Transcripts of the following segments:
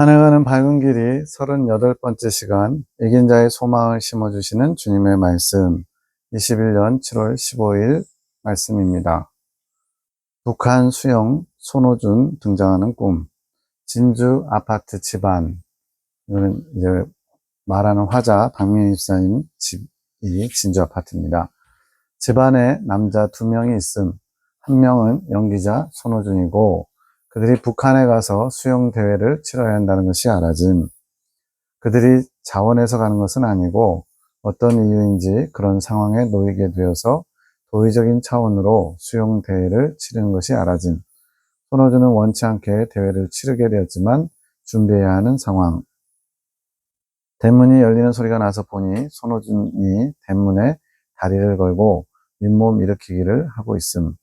산행하는 밝은 길이 38번째 시간, 이긴 자의 소망을 심어주시는 주님의 말씀, 21년 7월 15일 말씀입니다. 북한 수영 손호준 등장하는 꿈, 진주 아파트 집안, 이거는 이제 말하는 화자 박민희 집사님 집이 진주 아파트입니다. 집안에 남자 2명이 있음, 한 명은 연기자 손호준이고 그들이 북한에 가서 수영대회를 치러야 한다는 것이 알아짐. 그들이 자원해서 가는 것은 아니고 어떤 이유인지 그런 상황에 놓이게 되어서 도의적인 차원으로 수영대회를 치르는 것이 알아짐. 손호준은 원치 않게 대회를 치르게 되었지만 준비해야 하는 상황. 대문이 열리는 소리가 나서 보니 손호준이 대문에 다리를 걸고 윗몸 일으키기를 하고 있음.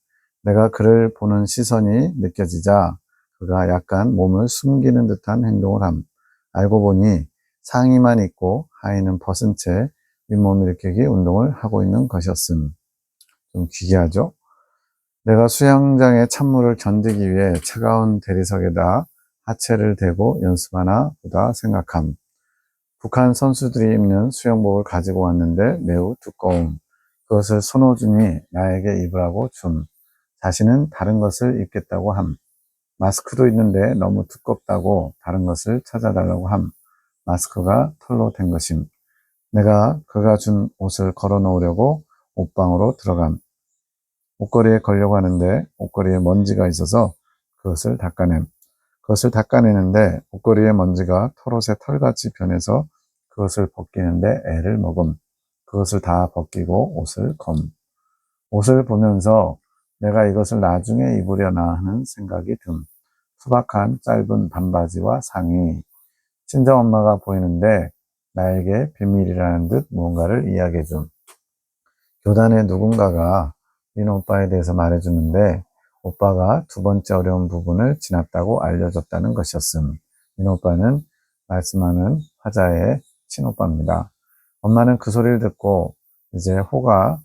내가 그를 보는 시선이 느껴지자 그가 약간 몸을 숨기는 듯한 행동을 함. 알고 보니 상의만 입고 하의는 벗은 채 윗몸 일으키기 운동을 하고 있는 것이었음. 좀 기괴하죠? 내가 수영장의 찬물을 견디기 위해 차가운 대리석에다 하체를 대고 연습하나 보다 생각함. 북한 선수들이 입는 수영복을 가지고 왔는데 매우 두꺼움. 그것을 손호준이 나에게 입으라고 줌. 자신은 다른 것을 입겠다고 함. 마스크도 있는데 너무 두껍다고 다른 것을 찾아달라고 함. 마스크가 털로 된 것임. 내가 그가 준 옷을 걸어 놓으려고 옷방으로 들어감. 옷걸이에 걸려고 하는데 옷걸이에 먼지가 있어서 그것을 닦아냄. 그것을 닦아내는데 옷걸이에 먼지가 털옷에 털같이 변해서 그것을 벗기는데 애를 먹음. 그것을 다 벗기고 옷을 검. 옷을 보면서 내가 이것을 나중에 입으려나 하는 생각이 듦. 투박한 짧은 반바지와 상의. 친정엄마가 보이는데 나에게 비밀이라는 듯 무언가를 이야기해 줌. 교단에 누군가가 민호 오빠에 대해서 말해주는데 오빠가 2번째 어려운 부분을 지났다고 알려줬다는 것이었음. 민호 오빠는 말씀하는 화자의 친오빠입니다. 엄마는 그 소리를 듣고 이제 호가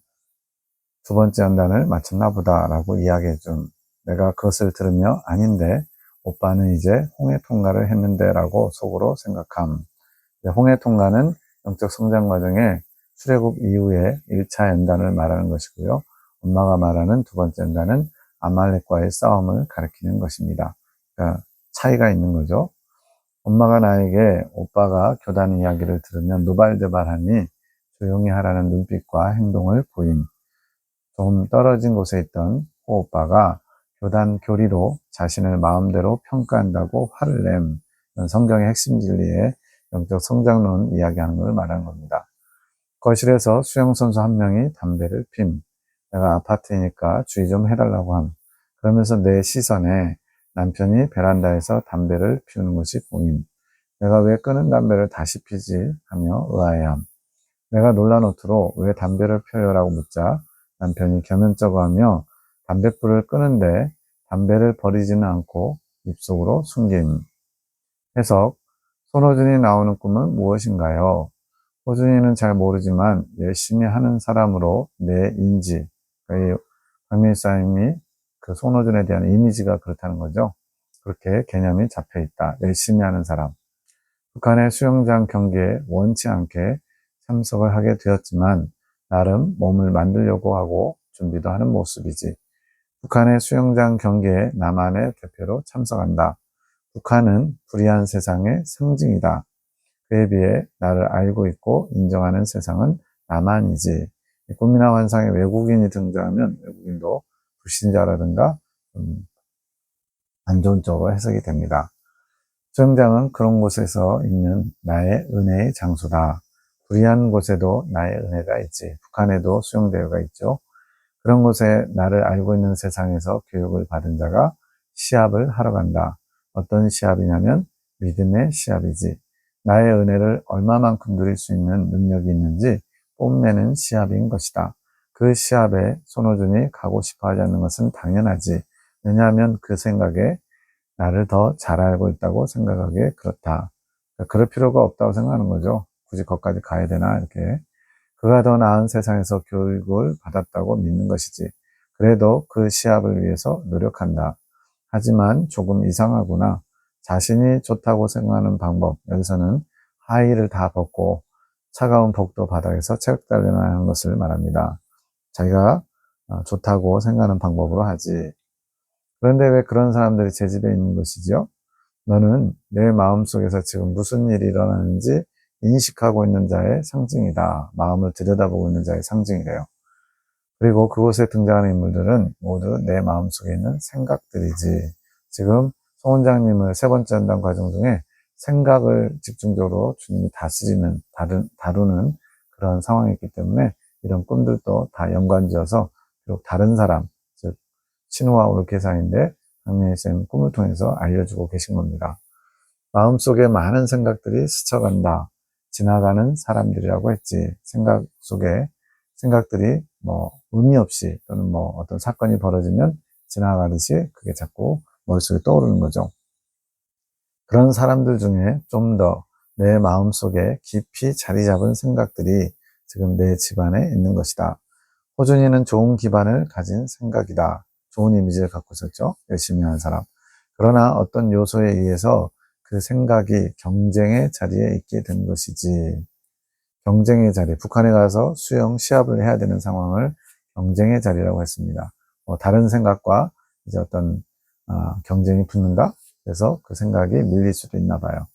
2번째 연단을 마쳤나 보다라고 이야기해 준. 내가 그것을 들으며 아닌데 오빠는 이제 홍해 통과를 했는데 라고 속으로 생각함. 홍해 통과는 영적 성장 과정에 출애굽 이후에 1차 연단을 말하는 것이고요. 엄마가 말하는 2번째 연단은 아말렉과의 싸움을 가리키는 것입니다. 그러니까 차이가 있는 거죠. 엄마가 나에게 오빠가 교단 이야기를 들으면 노발대발하니 조용히 하라는 눈빛과 행동을 보임. 좀 떨어진 곳에 있던 호 오빠가 교단 교리로 자신을 마음대로 평가한다고 화를 냄. 성경의 핵심 진리에 영적 성장론 이야기하는 걸 말하는 겁니다. 거실에서 수영선수 한 명이 담배를 핌. 내가 아파트니까 주의 좀 해달라고 함. 그러면서 내 시선에 남편이 베란다에서 담배를 피우는 것이 보임. 내가 왜 끄는 담배를 다시 피지 하며 의아해함. 내가 놀란 노트로 왜 담배를 펴요라고 묻자 남편이 겸연쩍어하며 담뱃불을 끄는데 담배를 버리지는 않고 입속으로 숨김. 해석. 손호준이 나오는 꿈은 무엇인가요? 호준이는 잘 모르지만 열심히 하는 사람으로 내 인지, 박민수님이 그 손호준에 대한 이미지가 그렇다는 거죠. 그렇게 개념이 잡혀 있다. 열심히 하는 사람. 북한의 수영장 경기에 원치 않게 참석을 하게 되었지만 나름 몸을 만들려고 하고 준비도 하는 모습이지. 북한의 수영장 경기에 남한의 대표로 참석한다. 북한은 불의한 세상의 상징이다. 그에 비해 나를 알고 있고 인정하는 세상은 남한이지. 꿈이나 환상에 외국인이 등장하면 외국인도 불신자라든가 안 좋은 쪽으로 해석이 됩니다. 수영장은 그런 곳에서 있는 나의 은혜의 장소다. 불의한 곳에도 나의 은혜가 있지. 북한에도 수영대회가 있죠. 그런 곳에 나를 알고 있는 세상에서 교육을 받은 자가 시합을 하러 간다. 어떤 시합이냐면 믿음의 시합이지. 나의 은혜를 얼마만큼 누릴 수 있는 능력이 있는지 뽐내는 시합인 것이다. 그 시합에 손호준이 가고 싶어 하지 않는 것은 당연하지. 왜냐하면 그 생각에 나를 더 잘 알고 있다고 생각하기에 그렇다. 그럴 필요가 없다고 생각하는 거죠. 굳이 거기까지 가야 되나 이렇게. 그가 더 나은 세상에서 교육을 받았다고 믿는 것이지. 그래도 그 시합을 위해서 노력한다. 하지만 조금 이상하구나. 자신이 좋다고 생각하는 방법, 여기서는 하의를 다 벗고 차가운 복도 바닥에서 체육단련하는 것을 말합니다. 자기가 좋다고 생각하는 방법으로 하지. 그런데 왜 그런 사람들이 제 집에 있는 것이죠? 너는 내 마음속에서 지금 무슨 일이 일어나는지 인식하고 있는 자의 상징이다. 마음을 들여다보고 있는 자의 상징이래요. 그리고 그곳에 등장하는 인물들은 모두 내 마음속에 있는 생각들이지. 지금 송 원장님을 세 번째 연단 과정 중에 생각을 집중적으로 주님이 다루는 그런 상황이기 때문에 이런 꿈들도 다 연관지어서 비록 다른 사람, 즉 신우와 올케사인데 강민희쌤 꿈을 통해서 알려주고 계신 겁니다. 마음속에 많은 생각들이 스쳐간다. 지나가는 사람들이라고 했지. 생각 속에 생각들이 의미 없이 또는 어떤 사건이 벌어지면 지나가듯이 그게 자꾸 머릿속에 떠오르는 거죠. 그런 사람들 중에 좀 더 내 마음속에 깊이 자리 잡은 생각들이 지금 내 집안에 있는 것이다. 호준이는 좋은 기반을 가진 생각이다. 좋은 이미지를 갖고 있었죠. 열심히 하는 사람. 그러나 어떤 요소에 의해서 그 생각이 경쟁의 자리에 있게 된 것이지. 경쟁의 자리. 북한에 가서 수영 시합을 해야 되는 상황을 경쟁의 자리라고 했습니다. 다른 생각과 이제 어떤 경쟁이 붙는다. 그래서 그 생각이 밀릴 수도 있나 봐요.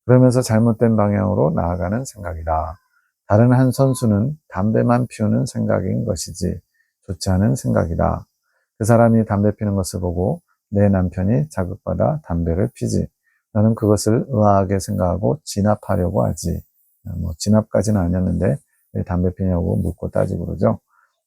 그러면서 잘못된 방향으로 나아가는 생각이다. 다른 한 선수는 담배만 피우는 생각인 것이지 좋지 않은 생각이다. 그 사람이 담배 피는 것을 보고 내 남편이 자극받아 담배를 피지. 나는 그것을 의아하게 생각하고 진압하려고 하지. 진압까지는 아니었는데 왜 담배 피냐고 묻고 따지고 그러죠.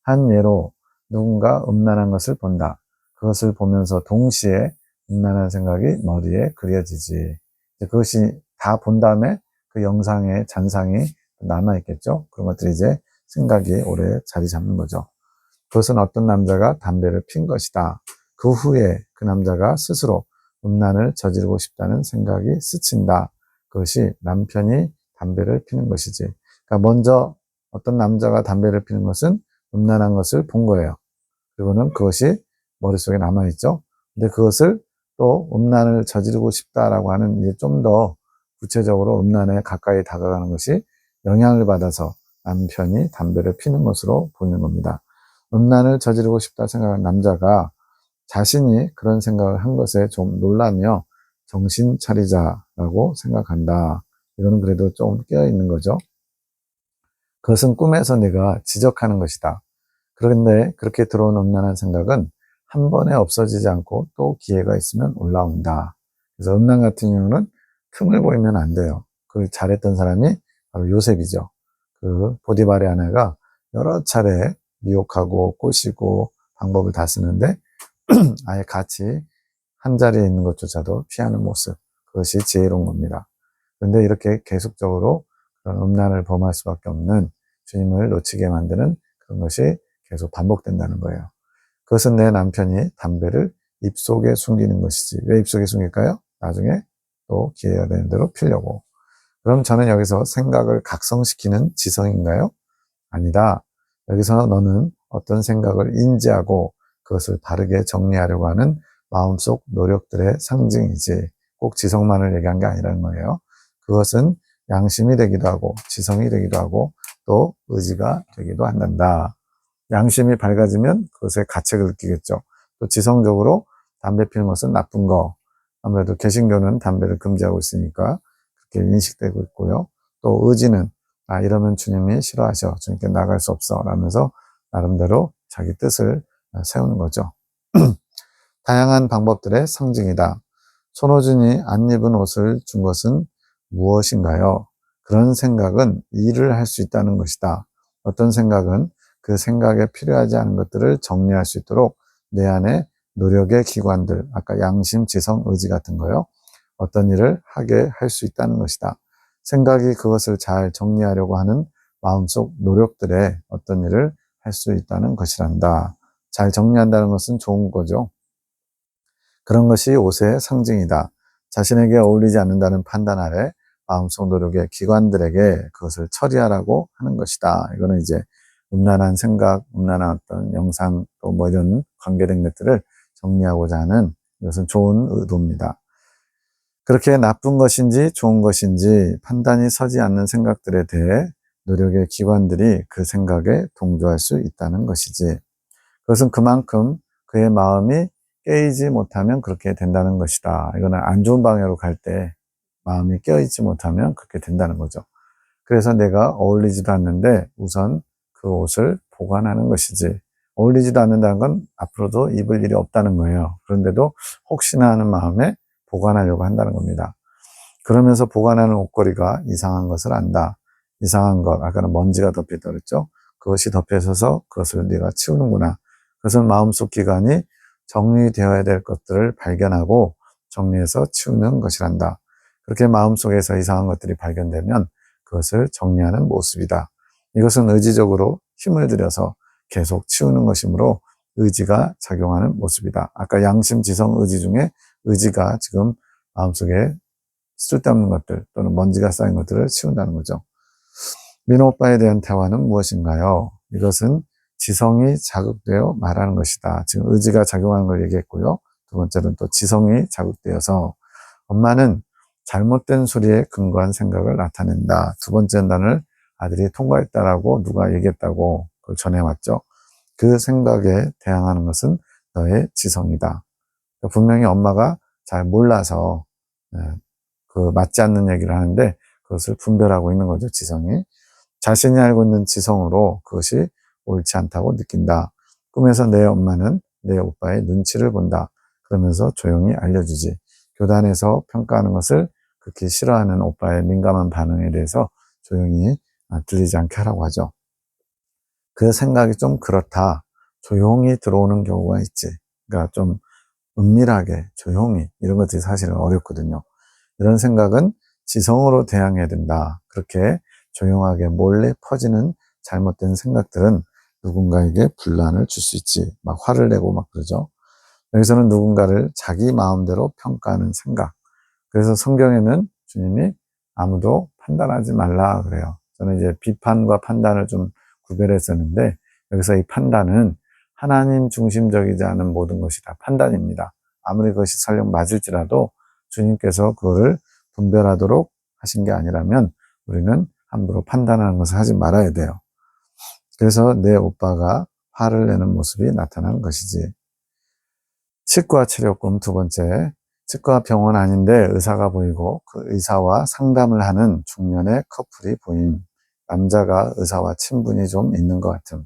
한 예로 누군가 음란한 것을 본다. 그것을 보면서 동시에 음란한 생각이 머리에 그려지지. 그것이 다 본 다음에 그 영상의 잔상이 남아있겠죠. 그런 것들이 이제 생각이 오래 자리 잡는 거죠. 그것은 어떤 남자가 담배를 핀 것이다. 그 후에 그 남자가 스스로 음란을 저지르고 싶다는 생각이 스친다. 그것이 남편이 담배를 피는 것이지. 그러니까 먼저 어떤 남자가 담배를 피는 것은 음란한 것을 본 거예요. 그리고는 그것이 머릿속에 남아있죠. 근데 그것을 또 음란을 저지르고 싶다라고 하는 이제 좀 더 구체적으로 음란에 가까이 다가가는 것이 영향을 받아서 남편이 담배를 피는 것으로 보이는 겁니다. 음란을 저지르고 싶다 생각하는 남자가 자신이 그런 생각을 한 것에 좀 놀라며 정신 차리자라고 생각한다. 이거는 그래도 좀 깨어있는 거죠. 그것은 꿈에서 네가 지적하는 것이다. 그런데 그렇게 들어온 음란한 생각은 한 번에 없어지지 않고 또 기회가 있으면 올라온다. 그래서 음란 같은 경우는 틈을 보이면 안 돼요. 그 잘했던 사람이 바로 요셉이죠. 그 보디발의 아내가 여러 차례 미혹하고 꼬시고 방법을 다 쓰는데 아예 같이 한 자리에 있는 것조차도 피하는 모습. 그것이 지혜로운 겁니다. 그런데 이렇게 계속적으로 그런 음란을 범할 수밖에 없는 주님을 놓치게 만드는 그런 것이 계속 반복된다는 거예요. 그것은 내 남편이 담배를 입속에 숨기는 것이지. 왜 입속에 숨길까요? 나중에 또 기회가 되는 대로 피려고. 그럼 저는 여기서 생각을 각성시키는 지성인가요? 아니다. 여기서 너는 어떤 생각을 인지하고 그것을 바르게 정리하려고 하는 마음속 노력들의 상징이지 꼭 지성만을 얘기한 게 아니라는 거예요. 그것은 양심이 되기도 하고 지성이 되기도 하고 또 의지가 되기도 한단다. 양심이 밝아지면 그것의 가책을 느끼겠죠. 또 지성적으로 담배 피는 것은 나쁜 거. 아무래도 개신교는 담배를 금지하고 있으니까 그렇게 인식되고 있고요. 또 의지는 이러면 주님이 싫어하셔. 주님께 나갈 수 없어. 라면서 나름대로 자기 뜻을 세우는 거죠. 다양한 방법들의 상징이다. 손호준이 안 입은 옷을 준 것은 무엇인가요? 그런 생각은 일을 할 수 있다는 것이다. 어떤 생각은 그 생각에 필요하지 않은 것들을 정리할 수 있도록 내 안에 노력의 기관들, 아까 양심, 지성, 의지 같은 거요. 어떤 일을 하게 할 수 있다는 것이다. 생각이 그것을 잘 정리하려고 하는 마음속 노력들에 어떤 일을 할 수 있다는 것이란다. 잘 정리한다는 것은 좋은 거죠. 그런 것이 옷의 상징이다. 자신에게 어울리지 않는다는 판단 아래 마음속 노력의 기관들에게 그것을 처리하라고 하는 것이다. 이거는 이제 음란한 생각, 음란한 어떤 영상 또 이런 관계된 것들을 정리하고자 하는 이것은 좋은 의도입니다. 그렇게 나쁜 것인지 좋은 것인지 판단이 서지 않는 생각들에 대해 노력의 기관들이 그 생각에 동조할 수 있다는 것이지. 그것은 그만큼 그의 마음이 깨이지 못하면 그렇게 된다는 것이다. 이거는 안 좋은 방향으로 갈 때 마음이 깨어있지 못하면 그렇게 된다는 거죠. 그래서 내가 어울리지도 않는데 우선 그 옷을 보관하는 것이지. 어울리지도 않는다는 건 앞으로도 입을 일이 없다는 거예요. 그런데도 혹시나 하는 마음에 보관하려고 한다는 겁니다. 그러면서 보관하는 옷걸이가 이상한 것을 안다. 이상한 것, 아까는 먼지가 덮였다 그랬죠? 그것이 덮여 있어서 그것을 네가 치우는구나. 그것은 마음속 기관이 정리되어야 될 것들을 발견하고 정리해서 치우는 것이란다. 그렇게 마음속에서 이상한 것들이 발견되면 그것을 정리하는 모습이다. 이것은 의지적으로 힘을 들여서 계속 치우는 것이므로 의지가 작용하는 모습이다. 아까 양심, 지성, 의지 중에 의지가 지금 마음속에 쓸데없는 것들 또는 먼지가 쌓인 것들을 치운다는 거죠. 민호 오빠에 대한 대화는 무엇인가요? 이것은 지성이 자극되어 말하는 것이다. 지금 의지가 작용하는 걸 얘기했고요. 두 번째는 또 지성이 자극되어서 엄마는 잘못된 소리에 근거한 생각을 나타낸다. 두 번째 단을 아들이 통과했다라고 누가 얘기했다고 그걸 전해왔죠. 그 생각에 대항하는 것은 너의 지성이다. 분명히 엄마가 잘 몰라서 그 맞지 않는 얘기를 하는데 그것을 분별하고 있는 거죠, 지성이. 자신이 알고 있는 지성으로 그것이 옳지 않다고 느낀다. 꿈에서 내 엄마는 내 오빠의 눈치를 본다. 그러면서 조용히 알려주지. 교단에서 평가하는 것을 극히 싫어하는 오빠의 민감한 반응에 대해서 조용히 들리지 않게 하라고 하죠. 그 생각이 좀 그렇다. 조용히 들어오는 경우가 있지. 그러니까 좀 은밀하게, 조용히 이런 것들이 사실은 어렵거든요. 이런 생각은 지성으로 대항해야 된다. 그렇게 조용하게 몰래 퍼지는 잘못된 생각들은 누군가에게 분란을 줄 수 있지. 막 화를 내고 막 그러죠. 여기서는 누군가를 자기 마음대로 평가하는 생각. 그래서 성경에는 주님이 아무도 판단하지 말라 그래요. 저는 이제 비판과 판단을 좀 구별했었는데 여기서 이 판단은 하나님 중심적이지 않은 모든 것이 다 판단입니다. 아무리 그것이 설령 맞을지라도 주님께서 그거를 분별하도록 하신 게 아니라면 우리는 함부로 판단하는 것을 하지 말아야 돼요. 그래서 내 오빠가 화를 내는 모습이 나타나는 것이지. 치과 치료금 두 번째. 치과 병원 아닌데 의사가 보이고 그 의사와 상담을 하는 중년의 커플이 보임. 남자가 의사와 친분이 좀 있는 것 같음.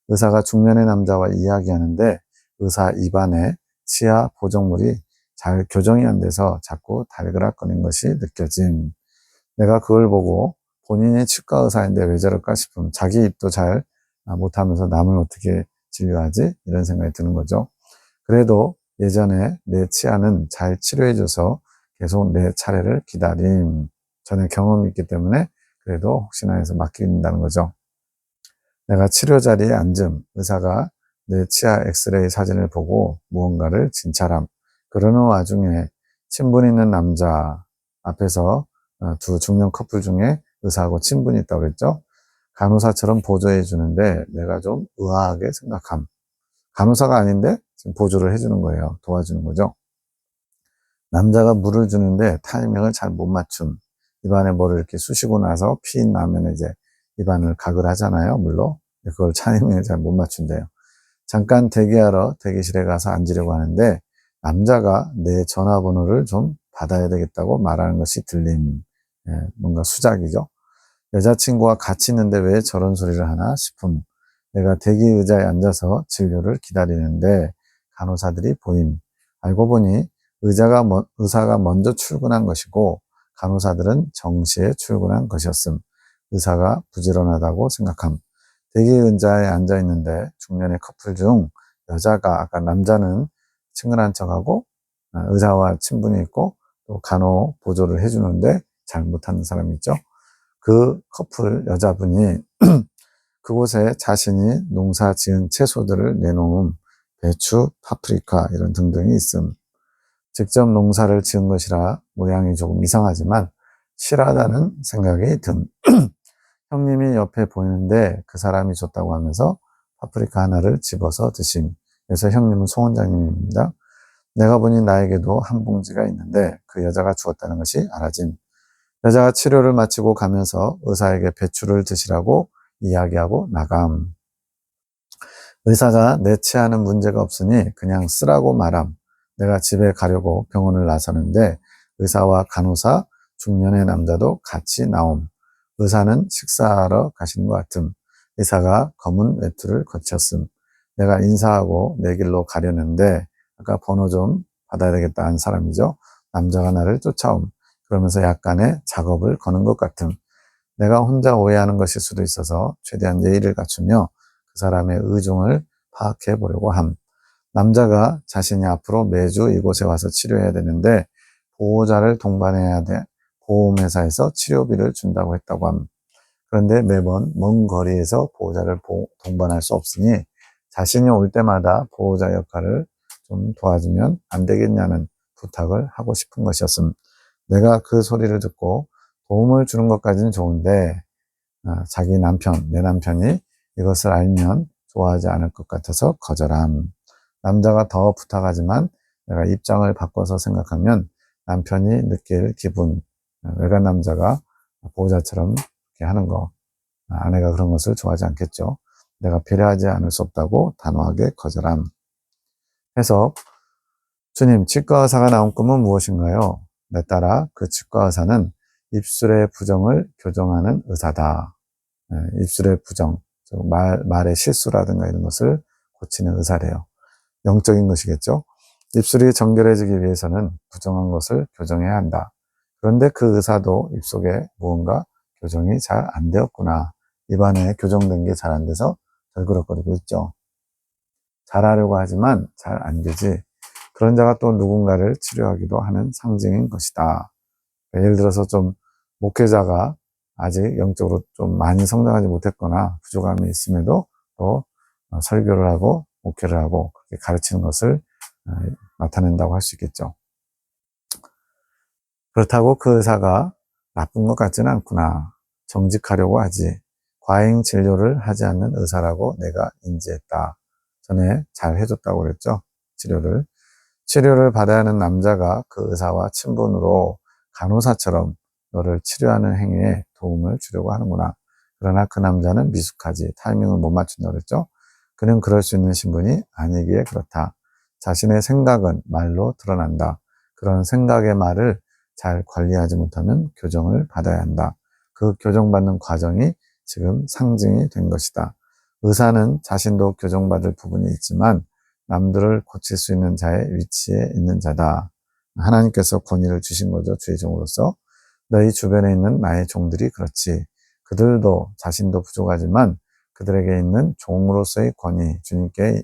의사가 중년의 남자와 이야기하는데 의사 입안에 치아 보정물이 잘 교정이 안 돼서 자꾸 달그락거리는 것이 느껴짐. 내가 그걸 보고 본인이 치과 의사인데 왜 저럴까 싶음. 자기 입도 잘 못하면서 남을 어떻게 진료하지? 이런 생각이 드는 거죠. 그래도 예전에 내 치아는 잘 치료해줘서 계속 내 차례를 기다림. 전에 경험이 있기 때문에 그래도 혹시나 해서 맡긴다는 거죠. 내가 치료 자리에 앉음. 의사가 내 치아 엑스레이 사진을 보고 무언가를 진찰함. 그러는 와중에 친분 있는 남자 앞에서 두 중년 커플 중에 의사하고 친분이 있다고 그랬죠. 간호사처럼 보조해 주는데 내가 좀 의아하게 생각함. 간호사가 아닌데 지금 보조를 해주는 거예요. 도와주는 거죠. 남자가 물을 주는데 타이밍을 잘 못 맞춤. 입안에 뭐를 이렇게 쑤시고 나서 피 나면 이제 입안을 각을 하잖아요. 물로. 그걸 타이밍을 잘 못 맞춘대요. 잠깐 대기하러 대기실에 가서 앉으려고 하는데 남자가 내 전화번호를 좀 받아야 되겠다고 말하는 것이 들림. 뭔가 수작이죠. 여자친구와 같이 있는데 왜 저런 소리를 하나 싶음. 내가 대기 의자에 앉아서 진료를 기다리는데 간호사들이 보임. 알고 보니 의사가 먼저 출근한 것이고 간호사들은 정시에 출근한 것이었음. 의사가 부지런하다고 생각함. 대기 의자에 앉아 있는데 중년의 커플 중 여자가 아까 남자는 친근한 척하고 의사와 친분이 있고 또 간호 보조를 해주는데 잘 못하는 사람이 있죠. 그 커플 여자분이 그곳에 자신이 농사 지은 채소들을 내놓음. 배추, 파프리카 이런 등등이 있음. 직접 농사를 지은 것이라 모양이 조금 이상하지만 실하다는 생각이 든. 형님이 옆에 보이는데 그 사람이 줬다고 하면서 파프리카 하나를 집어서 드심. 그래서 형님은 송 원장님입니다. 내가 보니 나에게도 한 봉지가 있는데 그 여자가 주었다는 것이 알아짐. 여자가 치료를 마치고 가면서 의사에게 배추를 드시라고 이야기하고 나감. 의사가 내 치아는 문제가 없으니 그냥 쓰라고 말함. 내가 집에 가려고 병원을 나서는데 의사와 간호사, 중년의 남자도 같이 나옴. 의사는 식사하러 가시는 것 같음. 의사가 검은 외투를 거쳤음. 내가 인사하고 내 길로 가려는데 아까 번호 좀 받아야 되겠다 한 사람이죠. 남자가 나를 쫓아옴. 그러면서 약간의 작업을 거는 것 같음. 내가 혼자 오해하는 것일 수도 있어서 최대한 예의를 갖추며 그 사람의 의중을 파악해 보려고 함. 남자가 자신이 앞으로 매주 이곳에 와서 치료해야 되는데 보호자를 동반해야 돼. 보험회사에서 치료비를 준다고 했다고 함. 그런데 매번 먼 거리에서 보호자를 동반할 수 없으니 자신이 올 때마다 보호자 역할을 좀 도와주면 안 되겠냐는 부탁을 하고 싶은 것이었음. 내가 그 소리를 듣고 도움을 주는 것까지는 좋은데 자기 남편, 내 남편이 이것을 알면 좋아하지 않을 것 같아서 거절함. 남자가 더 부탁하지만 내가 입장을 바꿔서 생각하면 남편이 느낄 기분, 외간 남자가 보호자처럼 이렇게 하는 거, 아내가 그런 것을 좋아하지 않겠죠. 내가 배려하지 않을 수 없다고 단호하게 거절함. 해서 주님, 치과 의사가 나온 꿈은 무엇인가요? 내 따라 그 치과 의사는 입술의 부정을 교정하는 의사다. 입술의 부정, 말의 실수라든가 이런 것을 고치는 의사래요. 영적인 것이겠죠. 입술이 정결해지기 위해서는 부정한 것을 교정해야 한다. 그런데 그 의사도 입속에 무언가 교정이 잘 안 되었구나. 입안에 교정된 게 잘 안 돼서 덜그럭거리고 있죠. 잘하려고 하지만 잘 안 되지. 그런 자가 또 누군가를 치료하기도 하는 상징인 것이다. 예를 들어서 좀 목회자가 아직 영적으로 좀 많이 성장하지 못했거나 부족함이 있음에도 또 설교를 하고 목회를 하고 그렇게 가르치는 것을 나타낸다고 할 수 있겠죠. 그렇다고 그 의사가 나쁜 것 같지는 않구나. 정직하려고 하지. 과잉 진료를 하지 않는 의사라고 내가 인지했다. 전에 잘 해줬다고 그랬죠. 치료를 받아야 하는 남자가 그 의사와 친분으로 간호사처럼 너를 치료하는 행위에 도움을 주려고 하는구나. 그러나 그 남자는 미숙하지. 타이밍을 못 맞춘다고 그랬죠. 그는 그럴 수 있는 신분이 아니기에 그렇다. 자신의 생각은 말로 드러난다. 그런 생각의 말을 잘 관리하지 못하면 교정을 받아야 한다. 그 교정받는 과정이 지금 상징이 된 것이다. 의사는 자신도 교정받을 부분이 있지만 남들을 고칠 수 있는 자의 위치에 있는 자다. 하나님께서 권위를 주신 거죠. 주의 종으로서. 너희 주변에 있는 나의 종들이 그렇지. 그들도 자신도 부족하지만 그들에게 있는 종으로서의 권위, 주님께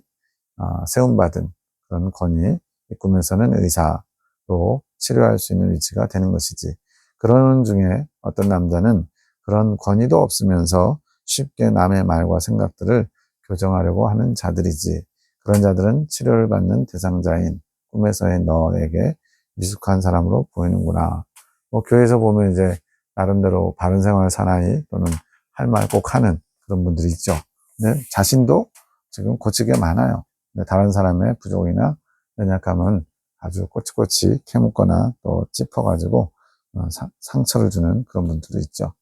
세움받은 그런 권위, 이 꿈에서는 의사로 치료할 수 있는 위치가 되는 것이지. 그런 중에 어떤 남자는 그런 권위도 없으면서 쉽게 남의 말과 생각들을 교정하려고 하는 자들이지. 그런 자들은 치료를 받는 대상자인 꿈에서의 너에게 미숙한 사람으로 보이는구나. 뭐 교회에서 보면 이제 나름대로 바른 생활을 사나이 또는 할 말 꼭 하는 그런 분들이 있죠. 근데 자신도 지금 고칠 게 많아요. 근데 다른 사람의 부족이나 연약함은 아주 꼬치꼬치 캐묻거나 또 짚어가지고 상처를 주는 그런 분들도 있죠.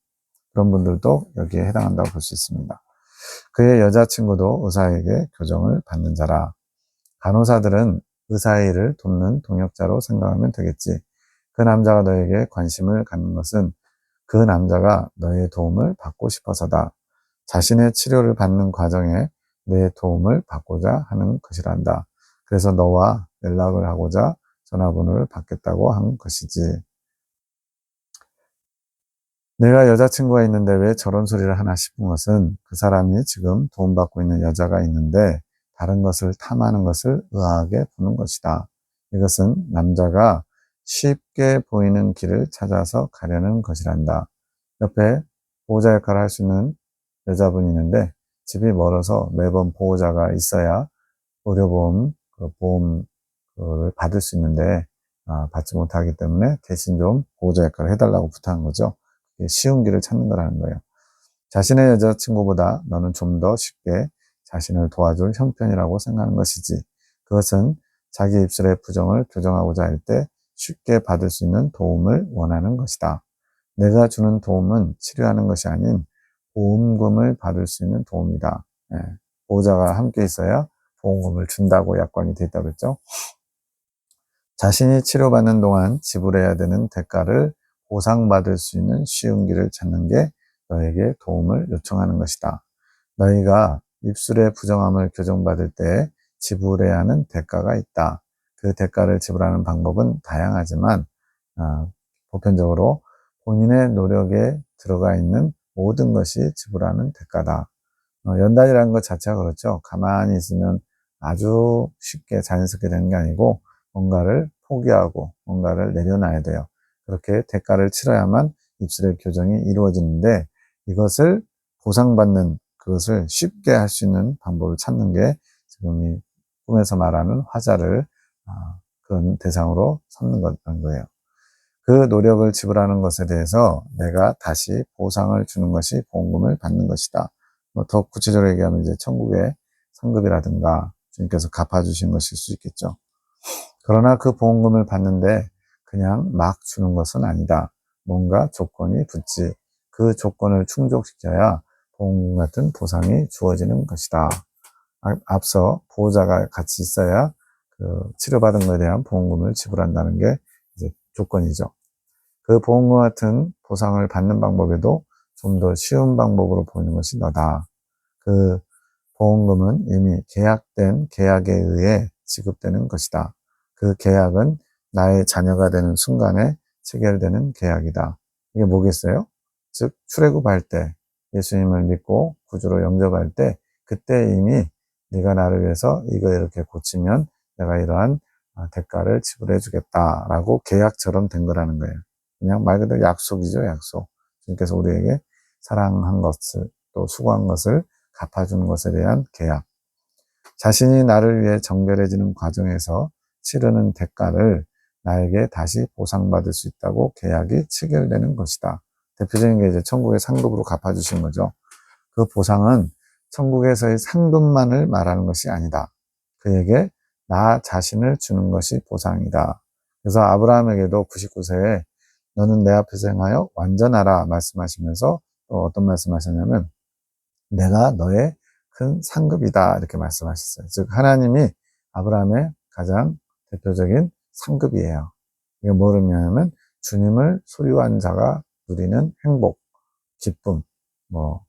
그런 분들도 여기에 해당한다고 볼 수 있습니다. 그의 여자친구도 의사에게 교정을 받는 자라. 간호사들은 의사의 일을 돕는 동역자로 생각하면 되겠지. 그 남자가 너에게 관심을 갖는 것은 그 남자가 너의 도움을 받고 싶어서다. 자신의 치료를 받는 과정에 내 도움을 받고자 하는 것이란다. 그래서 너와 연락을 하고자 전화번호를 받겠다고 한 것이지. 내가 여자친구가 있는데 왜 저런 소리를 하나 싶은 것은 그 사람이 지금 도움받고 있는 여자가 있는데 다른 것을 탐하는 것을 의아하게 보는 것이다. 이것은 남자가 쉽게 보이는 길을 찾아서 가려는 것이란다. 옆에 보호자 역할을 할 수 있는 여자분이 있는데 집이 멀어서 매번 보호자가 있어야 의료보험, 보험을 받을 수 있는데 받지 못하기 때문에 대신 좀 보호자 역할을 해달라고 부탁한 거죠. 쉬운 길을 찾는 거라는 거예요. 자신의 여자친구보다 너는 좀 더 쉽게 자신을 도와줄 형편이라고 생각하는 것이지. 그것은 자기 입술의 부정을 교정하고자 할 때 쉽게 받을 수 있는 도움을 원하는 것이다. 내가 주는 도움은 치료하는 것이 아닌 보험금을 받을 수 있는 도움이다. 예, 보호자가 함께 있어야 보험금을 준다고 약관이 돼 있다고 했죠. 자신이 치료받는 동안 지불해야 되는 대가를 보상받을 수 있는 쉬운 길을 찾는 게 너에게 도움을 요청하는 것이다. 너희가 입술의 부정함을 교정받을 때 지불해야 하는 대가가 있다. 그 대가를 지불하는 방법은 다양하지만 보편적으로 본인의 노력에 들어가 있는 모든 것이 지불하는 대가다. 연단이라는 것 자체가 그렇죠. 가만히 있으면 아주 쉽게 자연스럽게 되는 게 아니고 뭔가를 포기하고 뭔가를 내려놔야 돼요. 그렇게 대가를 치러야만 입술의 교정이 이루어지는데 이것을 보상받는 그것을 쉽게 할 수 있는 방법을 찾는 게 지금 이 꿈에서 말하는 화자를 그런 대상으로 삼는 거예요. 그 노력을 지불하는 것에 대해서 내가 다시 보상을 주는 것이 보험금을 받는 것이다. 더 구체적으로 얘기하면 이제 천국의 상급이라든가 주님께서 갚아주신 것일 수 있겠죠. 그러나 그 보험금을 받는데 그냥 막 주는 것은 아니다. 뭔가 조건이 붙지. 그 조건을 충족시켜야 보험금 같은 보상이 주어지는 것이다. 앞서 보호자가 같이 있어야 그 치료받은 것에 대한 보험금을 지불한다는 게 이제 조건이죠. 그 보험금 같은 보상을 받는 방법에도 좀 더 쉬운 방법으로 보이는 것이 너다. 그 보험금은 이미 계약된 계약에 의해 지급되는 것이다. 그 계약은 나의 자녀가 되는 순간에 체결되는 계약이다. 이게 뭐겠어요? 즉 출애굽할 때 예수님을 믿고 구주로 영접할 때 그때 이미 네가 나를 위해서 이거 이렇게 고치면 내가 이러한 대가를 지불해 주겠다라고 계약처럼 된 거라는 거예요. 그냥 말 그대로 약속이죠, 약속. 주님께서 우리에게 사랑한 것을 또 수고한 것을 갚아주는 것에 대한 계약. 자신이 나를 위해 정결해지는 과정에서 치르는 대가를 나에게 다시 보상받을 수 있다고 계약이 체결되는 것이다. 대표적인 게 이제 천국의 상급으로 갚아주신 거죠. 그 보상은 천국에서의 상급만을 말하는 것이 아니다. 그에게 나 자신을 주는 것이 보상이다. 그래서 아브라함에게도 99세에 너는 내 앞에서 행하여 완전하라 말씀하시면서 또 어떤 말씀하셨냐면 내가 너의 큰 상급이다 이렇게 말씀하셨어요. 즉 하나님이 아브라함의 가장 대표적인 상급이에요. 이게 뭐를 의미하냐면 주님을 소유한 자가 누리는 행복, 기쁨, 뭐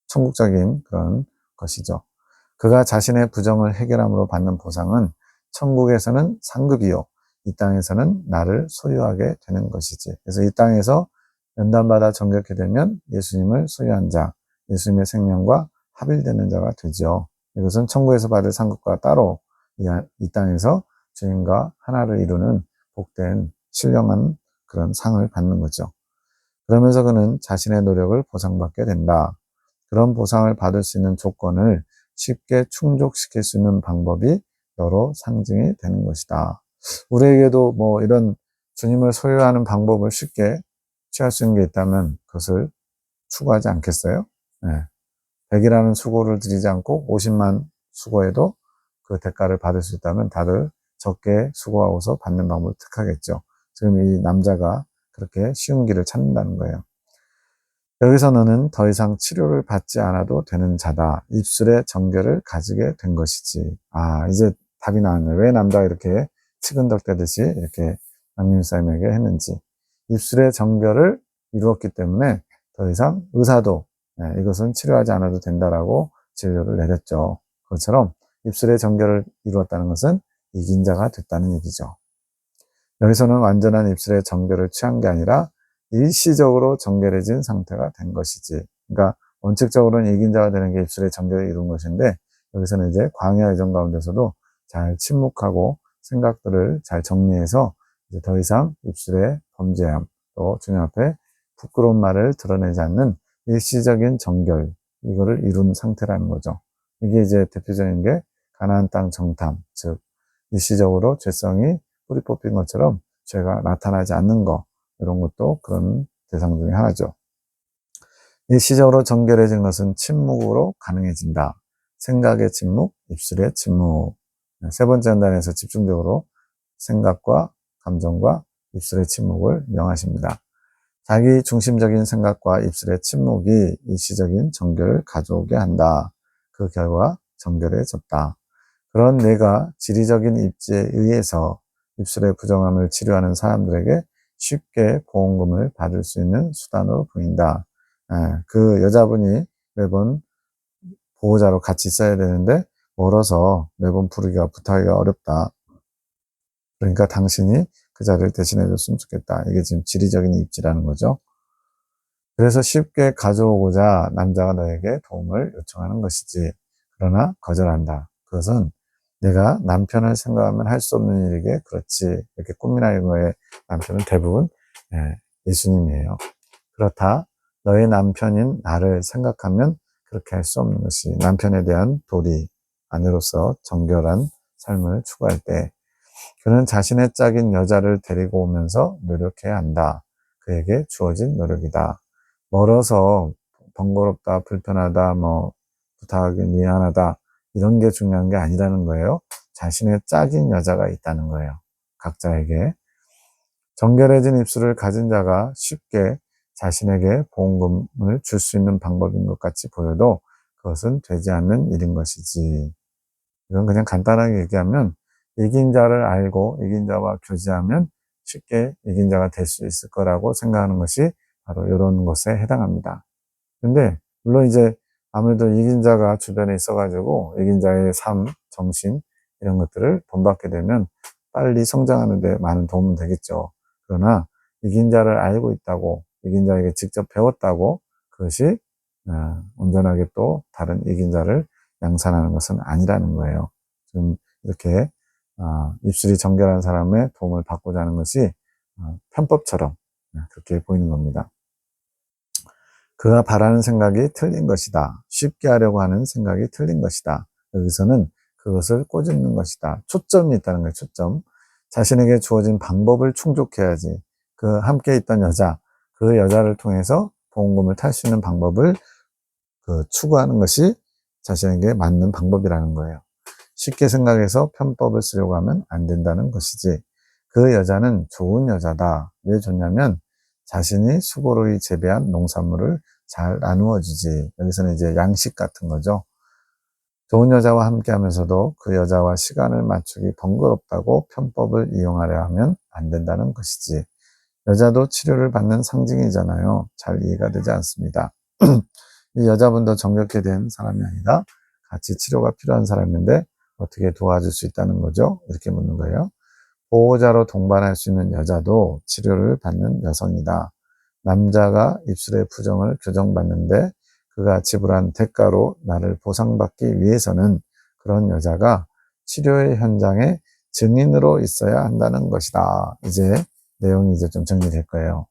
천국적인 그런 것이죠. 그가 자신의 부정을 해결함으로 받는 보상은 천국에서는 상급이요 이 땅에서는 나를 소유하게 되는 것이지. 그래서 이 땅에서 연단받아 정결케 되면 예수님을 소유한 자, 예수님의 생명과 합일되는 자가 되죠. 이것은 천국에서 받을 상급과 따로 이 땅에서 주님과 하나를 이루는 복된 신령한 그런 상을 받는 거죠. 그러면서 그는 자신의 노력을 보상받게 된다. 그런 보상을 받을 수 있는 조건을 쉽게 충족시킬 수 있는 방법이 여러 상징이 되는 것이다. 우리에게도 뭐 이런 주님을 소유하는 방법을 쉽게 취할 수 있는 게 있다면 그것을 추구하지 않겠어요? 네. 100이라는 수고를 들이지 않고 50만 수고해도 그 대가를 받을 수 있다면 다들 적게 수고하고서 받는 방법을 택하겠죠. 지금 이 남자가 그렇게 쉬운 길을 찾는다는 거예요. 여기서 너는 더 이상 치료를 받지 않아도 되는 자다. 입술의 정결을 가지게 된 것이지. 이제 답이 나왔네. 왜 남자가 이렇게 치근덕대듯이 이렇게 남윤사님에게 했는지. 입술의 정결을 이루었기 때문에 더 이상 의사도 이것은 치료하지 않아도 된다라고 진료를 내렸죠. 그것처럼 입술의 정결을 이루었다는 것은 이긴 자가 됐다는 얘기죠. 여기서는 완전한 입술의 정결을 취한 게 아니라 일시적으로 정결해진 상태가 된 것이지. 그러니까 원칙적으로는 이긴 자가 되는 게 입술의 정결을 이룬 것인데 여기서는 이제 광야 여정 가운데서도 잘 침묵하고 생각들을 잘 정리해서 이제 더 이상 입술의 범죄함 또 주님 앞에 부끄러운 말을 드러내지 않는 일시적인 정결 이거를 이룬 상태라는 거죠. 이게 이제 대표적인 게 가나안 땅 정탐 즉 일시적으로 죄성이 뿌리 뽑힌 것처럼 죄가 나타나지 않는 거 이런 것도 그런 대상 중에 하나죠. 일시적으로 정결해진 것은 침묵으로 가능해진다. 생각의 침묵, 입술의 침묵. 세 번째 연단에서 집중적으로 생각과 감정과 입술의 침묵을 명하십니다. 자기 중심적인 생각과 입술의 침묵이 일시적인 정결을 가져오게 한다. 그 결과 정결해졌다. 그런 내가 지리적인 입지에 의해서 입술의 부정함을 치료하는 사람들에게 쉽게 보험금을 받을 수 있는 수단으로 보인다. 그 여자분이 매번 보호자로 같이 있어야 되는데 멀어서 매번 부탁하기가 어렵다. 그러니까 당신이 그 자리를 대신해 줬으면 좋겠다. 이게 지금 지리적인 입지라는 거죠. 그래서 쉽게 가져오고자 남자가 너에게 도움을 요청하는 것이지. 그러나 거절한다. 그것은 내가 남편을 생각하면 할 수 없는 일이기에 그렇지. 이렇게 꾸미나는 거에 남편은 대부분 예수님이에요. 그렇다. 너의 남편인 나를 생각하면 그렇게 할 수 없는 것이 남편에 대한 도리, 아내로서 정결한 삶을 추구할 때 그는 자신의 짝인 여자를 데리고 오면서 노력해야 한다. 그에게 주어진 노력이다. 멀어서 번거롭다, 불편하다, 부탁하기 미안하다 이런 게 중요한 게 아니라는 거예요. 자신의 짝인 여자가 있다는 거예요. 각자에게. 정결해진 입술을 가진 자가 쉽게 자신에게 보험금을 줄 수 있는 방법인 것 같이 보여도 그것은 되지 않는 일인 것이지. 이건 그냥 간단하게 얘기하면 이긴 자를 알고 이긴 자와 교제하면 쉽게 이긴 자가 될 수 있을 거라고 생각하는 것이 바로 이런 것에 해당합니다. 근데 물론 이제 아무래도 이긴 자가 주변에 있어가지고 이긴 자의 삶, 정신 이런 것들을 본받게 되면 빨리 성장하는 데 많은 도움은 되겠죠. 그러나 이긴 자를 알고 있다고 이긴 자에게 직접 배웠다고 그것이 온전하게 또 다른 이긴 자를 양산하는 것은 아니라는 거예요. 지금 이렇게 입술이 정결한 사람의 도움을 받고자 하는 것이 편법처럼 그렇게 보이는 겁니다. 그가 바라는 생각이 틀린 것이다. 쉽게 하려고 하는 생각이 틀린 것이다. 여기서는 그것을 꼬집는 것이다. 초점이 있다는 거예요. 초점. 자신에게 주어진 방법을 충족해야지. 그 함께 있던 여자, 그 여자를 통해서 보험금을 탈 수 있는 방법을 추구하는 것이 자신에게 맞는 방법이라는 거예요. 쉽게 생각해서 편법을 쓰려고 하면 안 된다는 것이지. 그 여자는 좋은 여자다. 왜 좋냐면 자신이 수고로이 재배한 농산물을 잘 나누어 주지. 여기서는 이제 양식 같은 거죠. 좋은 여자와 함께 하면서도 그 여자와 시간을 맞추기 번거롭다고 편법을 이용하려 하면 안 된다는 것이지. 여자도 치료를 받는 상징이잖아요. 잘 이해가 되지 않습니다. 이 여자분도 정결케 된 사람이 아니라 같이 치료가 필요한 사람인데 어떻게 도와줄 수 있다는 거죠? 이렇게 묻는 거예요. 보호자로 동반할 수 있는 여자도 치료를 받는 여성이다. 남자가 입술의 부정을 교정받는데 그가 지불한 대가로 나를 보상받기 위해서는 그런 여자가 치료의 현장에 증인으로 있어야 한다는 것이다. 이제 내용이 이제 좀 정리될 거예요.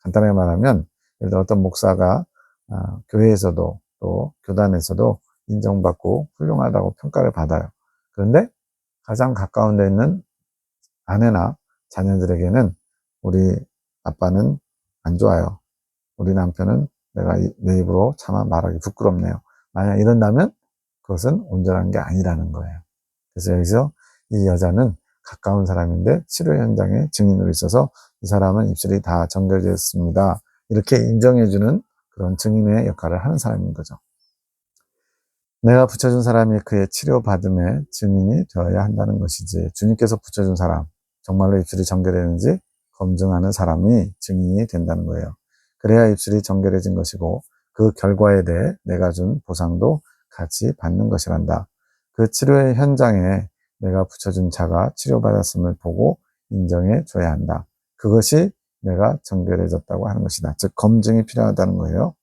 간단하게 말하면 예를 들어 어떤 목사가 교회에서도 또 교단에서도 인정받고 훌륭하다고 평가를 받아요. 그런데 가장 가까운 데 있는 아내나 자녀들에게는 우리 아빠는 안 좋아요. 우리 남편은 내가 내 입으로 차마 말하기 부끄럽네요. 만약 이런다면 그것은 온전한 게 아니라는 거예요. 그래서 여기서 이 여자는 가까운 사람인데 치료 현장에 증인으로 있어서 이 사람은 입술이 다 정결되었습니다. 이렇게 인정해주는 그런 증인의 역할을 하는 사람인 거죠. 내가 붙여준 사람이 그의 치료받음의 증인이 되어야 한다는 것이지. 주님께서 붙여준 사람, 정말로 입술이 정결했는지 검증하는 사람이 증인이 된다는 거예요. 그래야 입술이 정결해진 것이고 그 결과에 대해 내가 준 보상도 같이 받는 것이란다. 그 치료의 현장에 내가 붙여준 자가 치료받았음을 보고 인정해 줘야 한다. 그것이 내가 정결해졌다고 하는 것이다. 즉 검증이 필요하다는 거예요.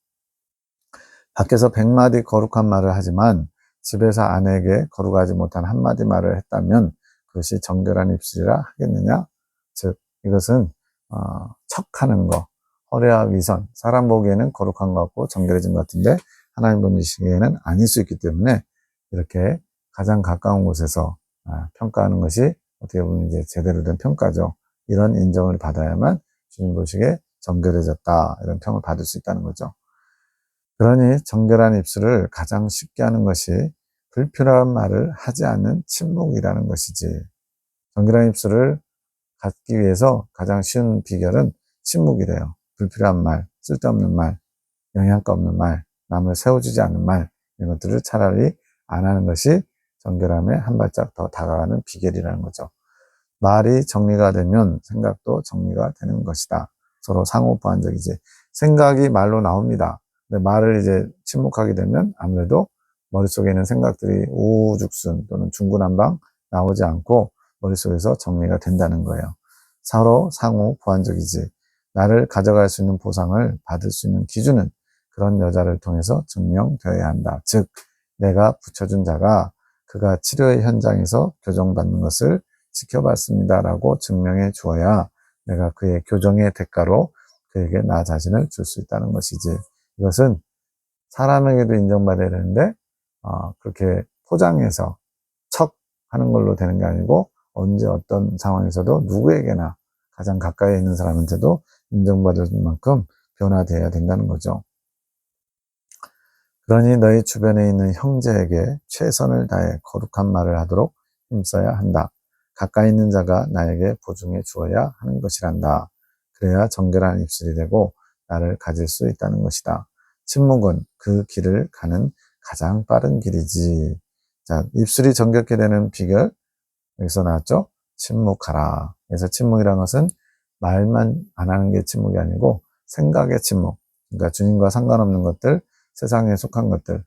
밖에서 100마디 거룩한 말을 하지만 집에서 아내에게 거룩하지 못한 한마디 말을 했다면 그것이 정결한 입술이라 하겠느냐? 즉 이것은 척하는 거, 허례와 위선, 사람 보기에는 거룩한 것 같고 정결해진 것 같은데 하나님 보시기에는 아닐 수 있기 때문에 이렇게 가장 가까운 곳에서 평가하는 것이 어떻게 보면 이제 제대로 된 평가죠. 이런 인정을 받아야만 주님 보시기에 정결해졌다 이런 평을 받을 수 있다는 거죠. 그러니 정결한 입술을 가장 쉽게 하는 것이 불필요한 말을 하지 않는 침묵이라는 것이지. 정결한 입술을 갖기 위해서 가장 쉬운 비결은 침묵이래요. 불필요한 말, 쓸데없는 말, 영양가 없는 말, 남을 세워주지 않는 말, 이런 것들을 차라리 안 하는 것이 정결함에 한 발짝 더 다가가는 비결이라는 거죠. 말이 정리가 되면 생각도 정리가 되는 것이다. 서로 상호 보완적이지. 생각이 말로 나옵니다. 근데 말을 이제 침묵하게 되면 아무래도 머릿속에 있는 생각들이 우후죽순 또는 중구난방 나오지 않고 머릿속에서 정리가 된다는 거예요. 서로 상호 보완적이지. 나를 가져갈 수 있는 보상을 받을 수 있는 기준은 그런 여자를 통해서 증명되어야 한다. 즉, 내가 붙여준 자가 그가 치료의 현장에서 교정받는 것을 지켜봤습니다라고 증명해 주어야 내가 그의 교정의 대가로 그에게 나 자신을 줄 수 있다는 것이지. 이것은 사람에게도 인정받아야 되는데 그렇게 포장해서 척 하는 걸로 되는 게 아니고 언제 어떤 상황에서도 누구에게나 가장 가까이 있는 사람한테도 인정받을 만큼 변화되어야 된다는 거죠. 그러니 너희 주변에 있는 형제에게 최선을 다해 거룩한 말을 하도록 힘써야 한다. 가까이 있는 자가 나에게 보증해 주어야 하는 것이란다. 그래야 정결한 입술이 되고 나를 가질 수 있다는 것이다. 침묵은 그 길을 가는 가장 빠른 길이지. 자, 입술이 정결케 되는 비결 여기서 나왔죠? 침묵하라. 그래서 침묵이라는 것은 말만 안 하는 게 침묵이 아니고 생각의 침묵. 그러니까 주님과 상관없는 것들, 세상에 속한 것들,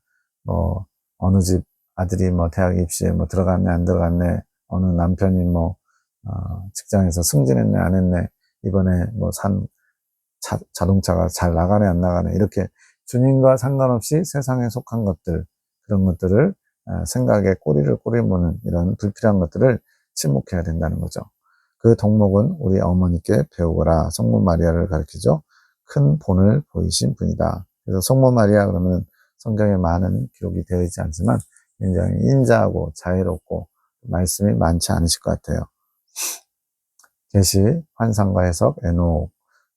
어느 집 아들이 대학 입시에 들어갔네, 안 들어갔네, 어느 남편이 직장에서 승진했네, 안 했네, 이번에 자동차가 잘 나가네, 안 나가네, 이렇게 주님과 상관없이 세상에 속한 것들, 그런 것들을 생각에 꼬리를 무는 이런 불필요한 것들을 침묵해야 된다는 거죠. 그 덕목은 우리 어머니께 배우거라. 성모 마리아를 가리키죠. 큰 본을 보이신 분이다. 그래서 성모 마리아 그러면 성경에 많은 기록이 되어 있지 않지만 굉장히 인자하고 자애롭고 말씀이 많지 않으실 것 같아요. 계시, 환상과 해석, 에녹,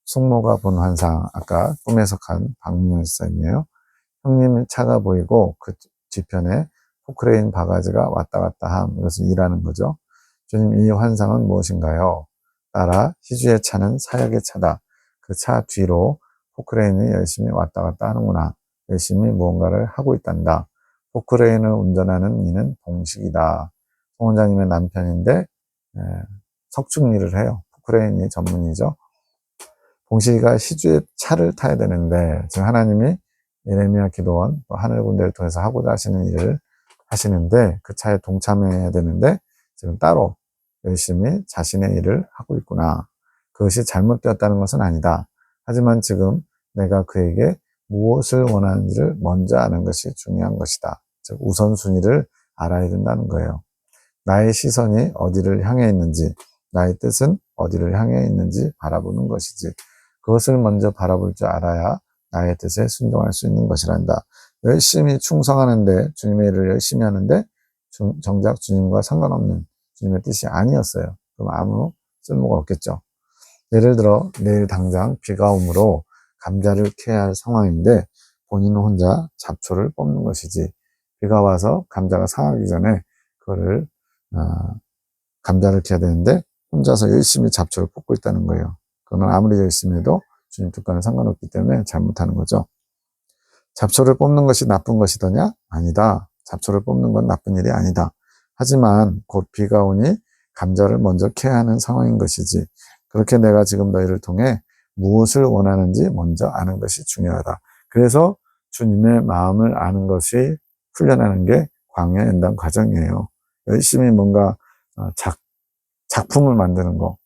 숙모가 본 환상, 아까 꿈 해석한 박민영 지사님이에요. 형님이 차가 보이고 그 뒤편에 포크레인 바가지가 왔다 갔다 함. 이것을 일하는 거죠. 주님, 이 환상은 무엇인가요? 따라 희주의 차는 사역의 차다. 그 차 뒤로 포크레인이 열심히 왔다 갔다 하는구나. 열심히 무언가를 하고 있단다. 포크레인을 운전하는 이는 봉식이다. 송 원장님의 남편인데 석축 일을 해요. 포크레인이 전문이죠. 봉식이가 희주의 차를 타야 되는데 지금 하나님이 예레미야 기도원 또 하늘 군대를 통해서 하고자 하시는 일을 하시는데 그 차에 동참해야 되는데 지금 따로 열심히 자신의 일을 하고 있구나. 그것이 잘못되었다는 것은 아니다. 하지만 지금 내가 그에게 무엇을 원하는지를 먼저 아는 것이 중요한 것이다. 즉 우선순위를 알아야 된다는 거예요. 나의 시선이 어디를 향해 있는지, 나의 뜻은 어디를 향해 있는지 바라보는 것이지. 그것을 먼저 바라볼 줄 알아야 나의 뜻에 순종할 수 있는 것이란다. 열심히 충성하는데, 주님의 일을 열심히 하는데 정작 주님과 상관없는 주님의 뜻이 아니었어요. 그럼 아무 쓸모가 없겠죠. 예를 들어 내일 당장 비가 오므로 감자를 캐야 할 상황인데 본인은 혼자 잡초를 뽑는 것이지. 비가 와서 감자가 상하기 전에 그거를 감자를 캐야 되는데 혼자서 열심히 잡초를 뽑고 있다는 거예요. 그거는 아무리 열심히 해도 주님 뜻과는 상관없기 때문에 잘못하는 거죠. 잡초를 뽑는 것이 나쁜 것이더냐? 아니다. 잡초를 뽑는 건 나쁜 일이 아니다. 하지만 곧 비가 오니 감자를 먼저 캐야 하는 상황인 것이지. 그렇게 내가 지금 너희를 통해 무엇을 원하는지 먼저 아는 것이 중요하다. 그래서 주님의 마음을 아는 것이 훈련하는 게 광야 연단 과정이에요. 열심히 뭔가 작품을 만드는 거,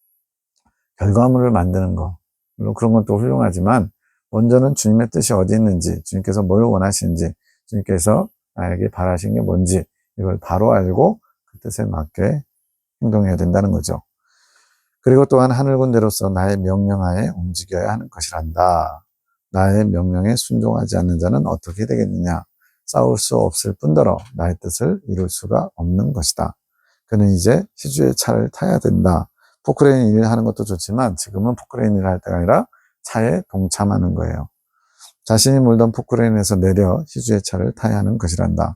결과물을 만드는 거, 물론 그런 것도 훌륭하지만 먼저는 주님의 뜻이 어디 있는지, 주님께서 뭘 원하시는지, 주님께서 나에게 바라신 게 뭔지 이걸 바로 알고 그 뜻에 맞게 행동해야 된다는 거죠. 그리고 또한 하늘군대로서 나의 명령하에 움직여야 하는 것이란다. 나의 명령에 순종하지 않는 자는 어떻게 되겠느냐. 싸울 수 없을 뿐더러 나의 뜻을 이룰 수가 없는 것이다. 그는 이제 희주의 차를 타야 된다. 포크레인 일을 하는 것도 좋지만 지금은 포크레인 일을 할 때가 아니라 차에 동참하는 거예요. 자신이 몰던 포크레인에서 내려 희주의 차를 타야 하는 것이란다.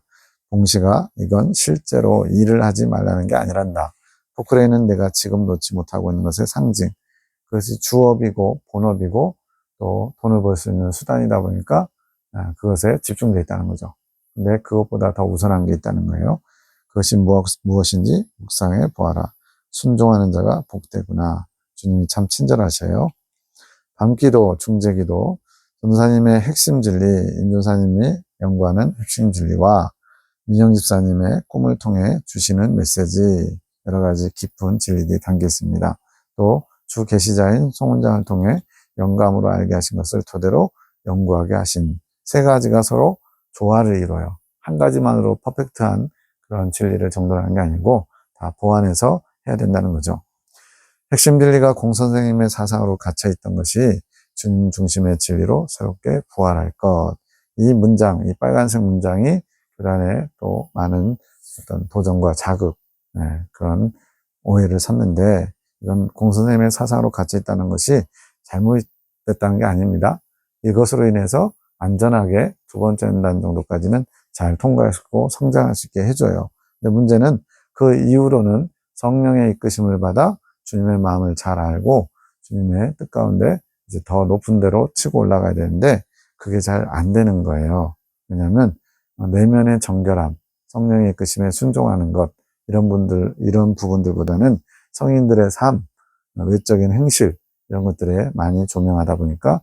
공시가 이건 실제로 일을 하지 말라는 게 아니란다. 포크레인은 내가 지금 놓지 못하고 있는 것의 상징. 그것이 주업이고 본업이고 또 돈을 벌 수 있는 수단이다 보니까 그것에 집중되어 있다는 거죠. 근데 그것보다 더 우선한 게 있다는 거예요. 그것이 무엇인지 묵상해 보아라. 순종하는 자가 복되구나. 주님이 참 친절하셔요. 밤기도, 중재기도, 전도사님의 핵심 진리, 임전사님이 연구하는 핵심 진리와 민영 집사님의 꿈을 통해 주시는 메시지, 여러 가지 깊은 진리들이 담겨 있습니다. 또 주 계시자인 송원장을 통해 영감으로 알게 하신 것을 토대로 연구하게 하신 세 가지가 서로 조화를 이뤄요. 한 가지만으로 퍼펙트한 그런 진리를 정돈하는 게 아니고 다 보완해서 해야 된다는 거죠. 핵심 진리가 공선생님의 사상으로 갇혀있던 것이 주님 중심의 진리로 새롭게 부활할 것. 이 문장, 이 빨간색 문장이 교단에 또 많은 어떤 도전과 자극, 그런 오해를 샀는데, 이건 공선생님의 사상으로 갇혀있다는 것이 잘못됐다는 게 아닙니다. 이것으로 인해서 안전하게 두 번째 연단 정도까지는 잘 통과했고 성장할 수 있게 해줘요. 근데 문제는 그 이후로는 성령의 이끄심을 받아 주님의 마음을 잘 알고 주님의 뜻 가운데 이제 더 높은 데로 치고 올라가야 되는데 그게 잘 안 되는 거예요. 왜냐하면 내면의 정결함, 성령의 이끄심에 순종하는 것, 이런 부분들보다는 성인들의 삶, 외적인 행실, 이런 것들에 많이 조명하다 보니까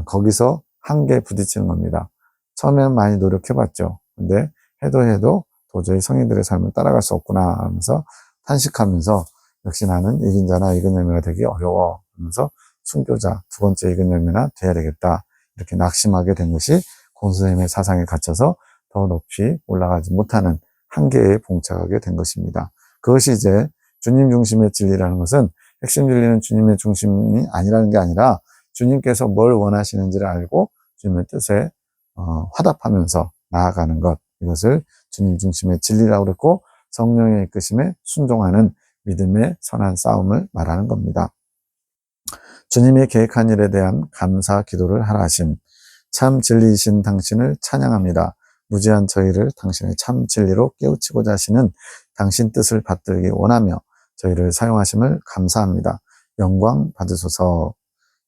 거기서 한계에 부딪히는 겁니다. 처음에는 많이 노력해봤죠. 근데 해도 도저히 성인들의 삶을 따라갈 수 없구나 하면서 탄식하면서 역시 나는 이긴 자나 이근 열매가 되기 어려워 하면서 순교자 두 번째 이근 열매나 돼야 되겠다. 이렇게 낙심하게 된 것이 공수님의 사상에 갇혀서 더 높이 올라가지 못하는 한계에 봉착하게 된 것입니다. 그것이 이제 주님 중심의 진리라는 것은 핵심 진리는 주님의 중심이 아니라는 게 아니라 주님께서 뭘 원하시는지를 알고 주님의 뜻에 화답하면서 나아가는 것, 이것을 주님 중심의 진리라고 그랬고 성령의 이끄심에 순종하는 믿음의 선한 싸움을 말하는 겁니다. 주님이 계획한 일에 대한 감사 기도를 하라 하심. 참 진리이신 당신을 찬양합니다. 무지한 저희를 당신의 참 진리로 깨우치고자 하시는 당신 뜻을 받들기 원하며 저희를 사용하심을 감사합니다. 영광 받으소서.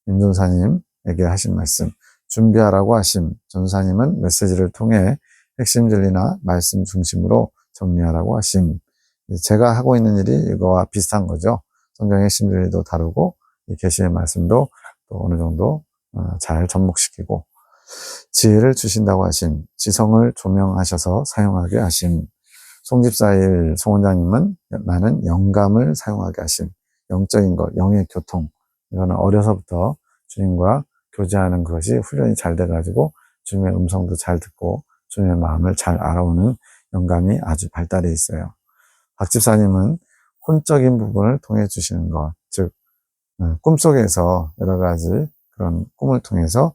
임 전사님에게 하신 말씀, 준비하라고 하심. 전사님은 메시지를 통해 핵심 진리나 말씀 중심으로 정리하라고 하심. 제가 하고 있는 일이 이거와 비슷한 거죠. 성경의 핵심 진리도 다루고 이 계시의 말씀도 또 어느 정도 잘 접목시키고 지혜를 주신다고 하심. 지성을 조명하셔서 사용하게 하심. 송집사일 송원장님은 나는 영감을 사용하게 하심. 영적인 것, 영의 교통. 이거는 어려서부터 주님과 교제하는 것이 훈련이 잘 돼가지고 주님의 음성도 잘 듣고 주님의 마음을 잘 알아오는 영감이 아주 발달해 있어요. 박 집사님은 혼적인 부분을 통해 주시는 것, 즉 꿈속에서 여러 가지 그런 꿈을 통해서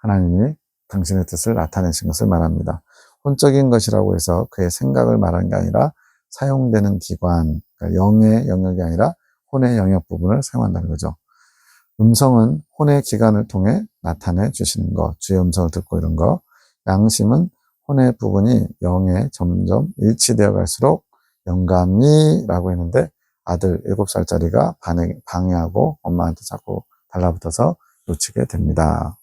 하나님이 당신의 뜻을 나타내신 것을 말합니다. 혼적인 것이라고 해서 그의 생각을 말하는 게 아니라 사용되는 기관, 그러니까 영의 영역이 아니라 혼의 영역 부분을 사용한다는 거죠. 음성은 혼의 기관을 통해 나타내 주시는 것, 주의 음성을 듣고 이런 거. 양심은 혼의 부분이 영에 점점 일치되어 갈수록 영감이라고 했는데 아들 7살짜리가 방해하고 엄마한테 자꾸 달라붙어서 놓치게 됩니다.